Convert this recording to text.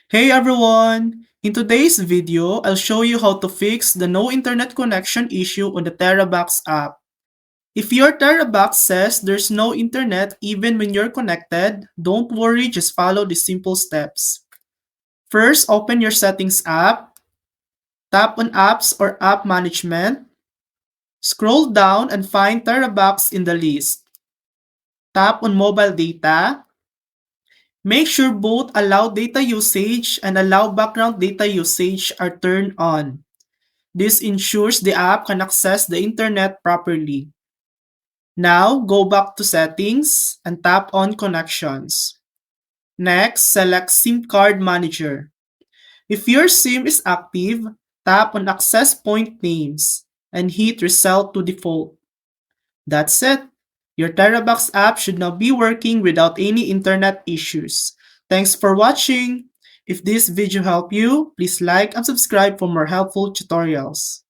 Hey everyone! In today's video, I'll show you how to fix the no internet connection issue on the TerraBox app. If your TerraBox says there's no internet even when you're connected, don't worry, just follow the simple steps. First, open your Settings app, tap on Apps or App Management, scroll down and find TerraBox in the list. Tap on Mobile Data. Make sure both Allow Data Usage and Allow Background Data Usage are turned on. This ensures the app can access the internet properly. Now, go back to Settings and tap on Connections. Next, select SIM Card Manager. If your SIM is active, tap on Access Point Names and hit Reset to Default. That's it. Your TerraBox app should now be working without any internet issues. Thanks for watching. If this video helped you, please like and subscribe for more helpful tutorials.